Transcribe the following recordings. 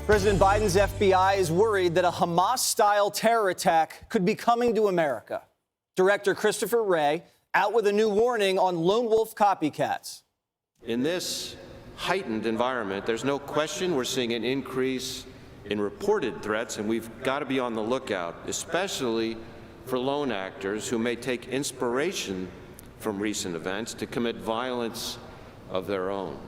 President Biden's FBI is worried that a Hamas-style terror attack could be coming to America. Director Christopher Wray out with a new warning on lone wolf copycats. In this heightened environment, there's no question we're seeing an increase in reported threats, and we've got to be on the lookout, especially for lone actors who may take inspiration from recent events to commit violence of their own.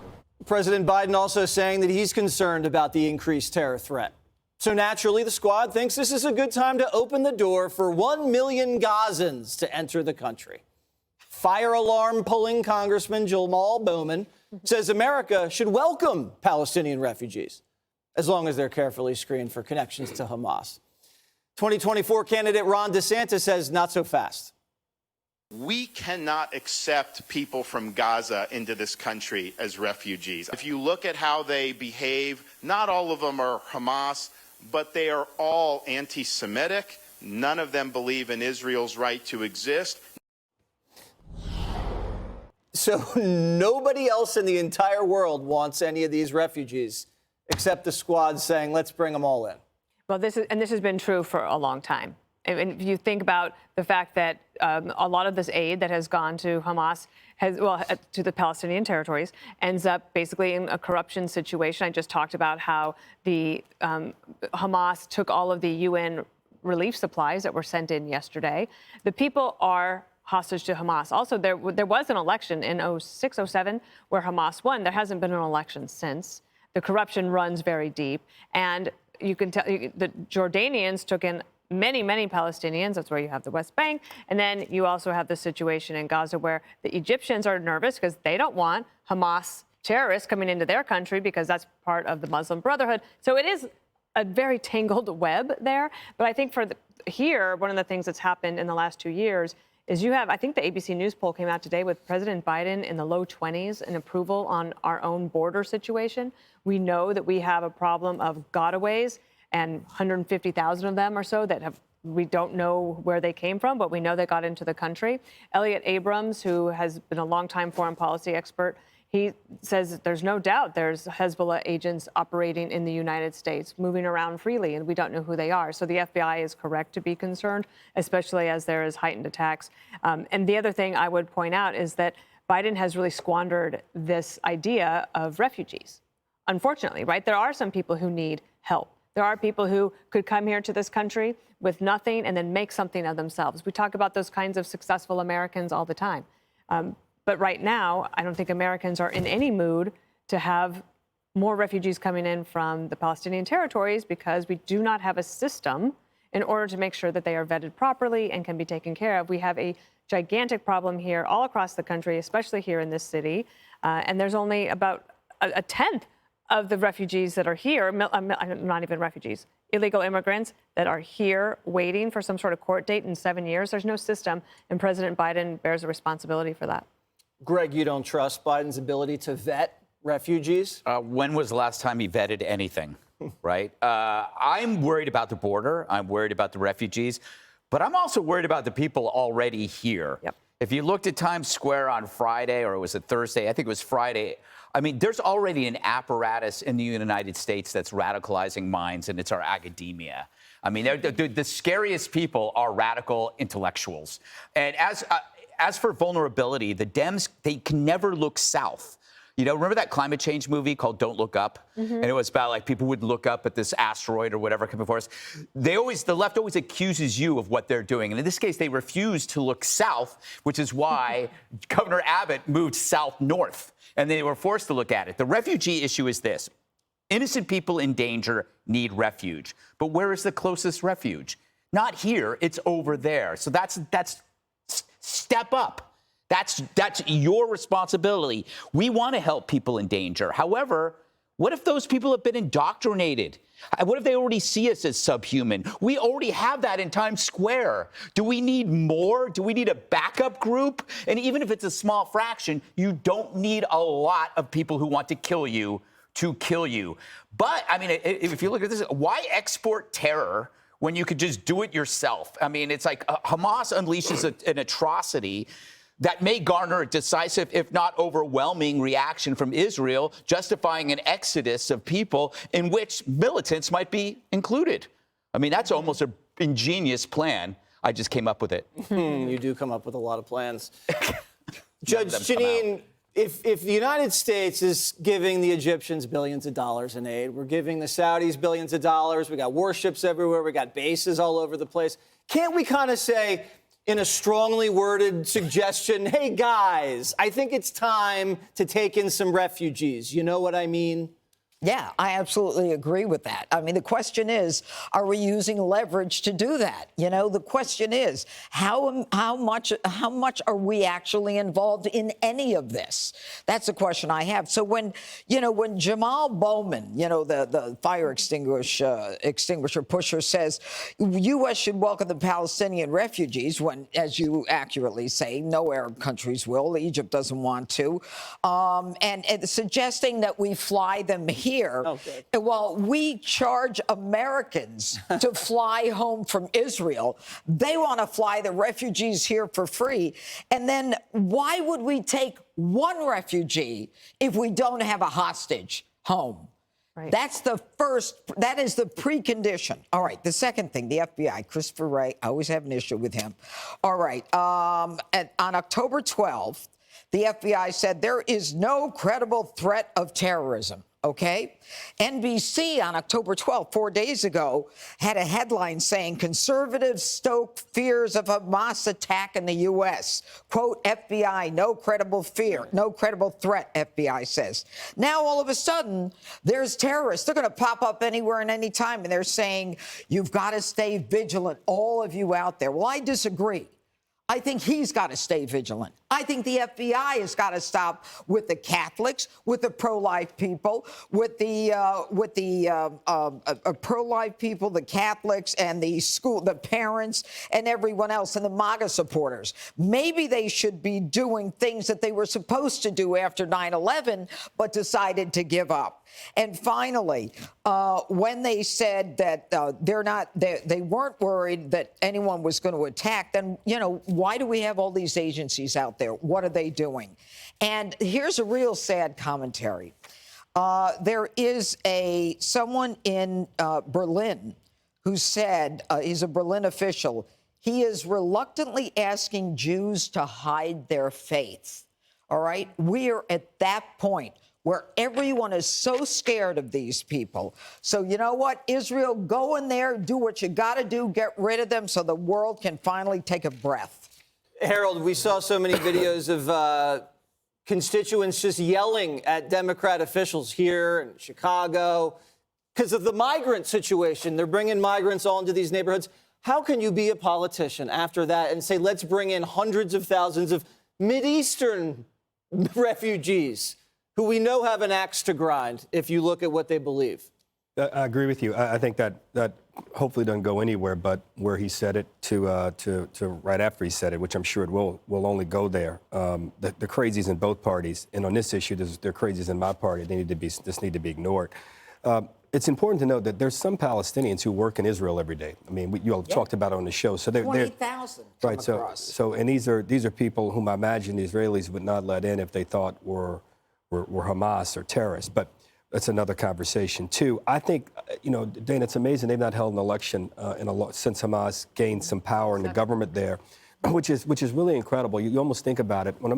President Biden also saying that he's concerned about the increased terror threat. So naturally, the squad thinks this is a good time to open the door for 1 million Gazans to enter the country. Fire alarm pulling Congressman Jamal Bowman says America should welcome Palestinian refugees, as long as they're carefully screened for connections to Hamas. 2024 candidate Ron DeSantis says not so fast. We cannot accept people from Gaza into this country as refugees. If you look at how they behave, not all of them are Hamas, but they are all anti-Semitic. None of them believe in Israel's right to exist. So nobody else in the entire world wants any of these refugees, except the squad saying, let's bring them all in. Well, this has been true for a long time. And if you think about the fact that a lot of this aid that has gone to Hamas, to the Palestinian territories, ends up basically in a corruption situation. I just talked about how the Hamas took all of the UN relief supplies that were sent in yesterday. The people are hostage to Hamas. Also, there was an election in 06, 07 where Hamas won. There hasn't been an election since. The corruption runs very deep. And you can tell the Jordanians took in many, many Palestinians. That's where you have the West Bank. And then you also have the situation in Gaza where the Egyptians are nervous because they don't want Hamas terrorists coming into their country because that's part of the Muslim Brotherhood. So it is a very tangled web there. But I think here, one of the things that's happened in the last 2 years is you have, I think the ABC News poll came out today with President Biden in the low 20s in approval on our own border situation. We know that we have a problem of gotaways, and 150,000 of them or so we don't know where they came from, but we know they got into the country. Elliot Abrams, who has been a longtime foreign policy expert, he says that there's no doubt there's Hezbollah agents operating in the United States, moving around freely, and we don't know who they are. So the FBI is correct to be concerned, especially as there is heightened attacks. And the other thing I would point out is that Biden has really squandered this idea of refugees. Unfortunately, right? There are some people who need help. There are people who could come here to this country with nothing and then make something of themselves. We talk about those kinds of successful Americans all the time. But right now, I don't think Americans are in any mood to have more refugees coming in from the Palestinian territories because we do not have a system in order to make sure that they are vetted properly and can be taken care of. We have a gigantic problem here all across the country, especially here in this city. And there's only about a tenth of the refugees that are here, not even refugees, illegal immigrants that are here waiting for some sort of court date in 7 years. There's no system, and President Biden bears a responsibility for that. Greg, you don't trust Biden's ability to vet refugees? When was the last time he vetted anything, right? I'm worried about the border. I'm worried about the refugees. But I'm also worried about the people already here. Yep. If you looked at Times Square on Friday, or was it Thursday? I think it was Friday. I mean, there's already an apparatus in the United States that's radicalizing minds, and it's our academia. I mean, the scariest people are radical intellectuals. And as for vulnerability, the Dems, they can never look south. You know, remember that climate change movie called Don't Look Up? Mm-hmm. And it was about like people would look up at this asteroid or whatever coming for us. The left always accuses you of what they're doing. And in this case, they refuse to look south, which is why Governor Abbott moved south-north. And they were forced to look at it. The refugee issue is this. Innocent people in danger need refuge. But where is the closest refuge? Not here. It's over there. So that's step up. That's your responsibility. We want to help people in danger. However, what if those people have been indoctrinated? What if they already see us as subhuman? We already have that in Times Square. Do we need more? Do we need a backup group? And even if it's a small fraction, you don't need a lot of people who want to kill you to kill you. But, I mean, if you look at this, why export terror when you could just do it yourself? I mean, it's like Hamas unleashes an atrocity. that may garner a decisive, if not overwhelming, reaction from Israel, justifying an exodus of people in which militants might be included. I mean, that's almost an ingenious plan. I just came up with it. You do come up with a lot of plans. Judge Janine, if the United States is giving the Egyptians billions of dollars in aid, we're giving the Saudis billions of dollars, we got warships everywhere, we got bases all over the place, can't we kind of say, in a strongly worded suggestion, hey, guys, I think it's time to take in some refugees. You know what I mean? Yeah, I absolutely agree with that. I mean, the question is, are we using leverage to do that? You know, the question is, how much are we actually involved in any of this? That's the question I have. So when Jamal Bowman, the fire extinguisher pusher, says U.S. should welcome the Palestinian refugees, when, as you accurately say, no Arab countries will. Egypt doesn't want to, and suggesting that we fly them here. Okay. While we charge Americans to fly home from Israel, they want to fly the refugees here for free. And then why would we take one refugee if we don't have a hostage home? Right. That is the precondition. All right, the second thing, the FBI, Christopher Wray, I always have an issue with him. All right, on October 12th, the FBI said there is no credible threat of terrorism. Okay? NBC on October 12th, 4 days ago, had a headline saying conservatives stoke fears of Hamas attack in the U.S. Quote, FBI, no credible threat, FBI says. Now, all of a sudden, there's terrorists. They're going to pop up anywhere and any time, and they're saying, you've got to stay vigilant, all of you out there. Well, I disagree. I think he's got to stay vigilant. I think the FBI has got to stop with the Catholics, with the pro-life people, with the pro-life people, the Catholics, and the parents, and everyone else, and the MAGA supporters. Maybe they should be doing things that they were supposed to do after 9/11, but decided to give up. And finally, when they said that they weren't worried that anyone was going to attack, then why do we have all these agencies out there? What are they doing? And here's a real sad commentary. There is someone in Berlin who said, he's a Berlin official, he is reluctantly asking Jews to hide their faith. All right? We are at that point where everyone is so scared of these people. So you know what? Israel, go in there, do what you got to do, get rid of them so the world can finally take a breath. Harold, we saw so many videos of constituents just yelling at Democrat officials here in Chicago because of the migrant situation. They're bringing migrants all into these neighborhoods. How can you be a politician after that and say, let's bring in hundreds of thousands of Mideastern refugees who we know have an axe to grind if you look at what they believe? I agree with you. I think that hopefully doesn't go anywhere, but where he said it to right after he said it, which I'm sure it will only go there. The crazies in both parties, and on this issue, there are crazies in my party. They need to be ignored. It's important to note that there's some Palestinians who work in Israel every day. I mean, you all talked about it on the show. So 20,000 right. So and these are people whom I imagine the Israelis would not let in if they thought were Hamas or terrorists. But that's another conversation, too. I think, Dana, it's amazing they've not held an election since Hamas gained some power in the government there, which is really incredible. You almost think about it on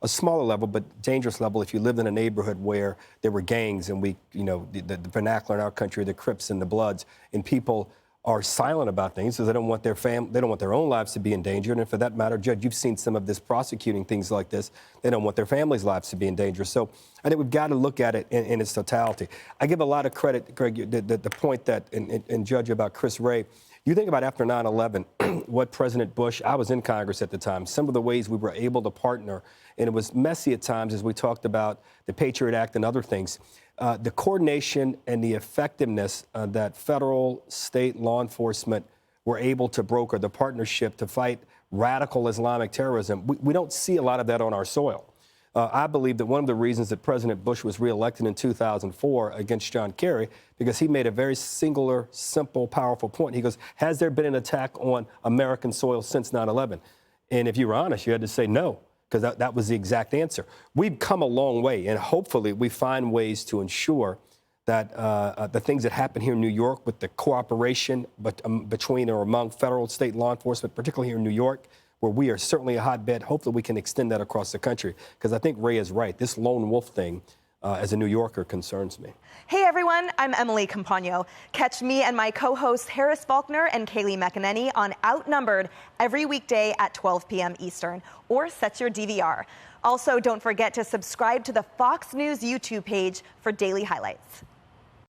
a smaller level, but dangerous level. If you lived in a neighborhood where there were gangs and the vernacular in our country, the Crips and the Bloods, and people are silent about things because they don't want their own lives to be endangered. And for that matter, Judge, you've seen some of this prosecuting things like this. They don't want their families' lives to be in danger. So I think we've got to look at it in its totality. I give a lot of credit, Greg, the point that, and Judge, about Chris Wray. You think about after 9/11, what President Bush, I was in Congress at the time, some of the ways we were able to partner, and it was messy at times as we talked about the Patriot Act and other things. The coordination and the effectiveness that federal, state law enforcement were able to broker, the partnership to fight radical Islamic terrorism, we don't see a lot of that on our soil. I believe that one of the reasons that President Bush was reelected in 2004 against John Kerry, because he made a very singular, simple, powerful point. He goes, has there been an attack on American soil since 9/11? And if you were honest, you had to say no, because that was the exact answer. We've come a long way, and hopefully we find ways to ensure that the things that happen here in New York with the cooperation between or among federal, state law enforcement, particularly here in New York, where we are certainly a hotbed, hopefully we can extend that across the country. Because I think Ray is right. This lone wolf thing, as a New Yorker, concerns me. Hey everyone, I'm Emily Campagno. Catch me and my co-hosts Harris Faulkner and Kaylee McEnany on Outnumbered every weekday at 12 p.m. Eastern, or set your DVR. Also, don't forget to subscribe to the Fox News YouTube page for daily highlights.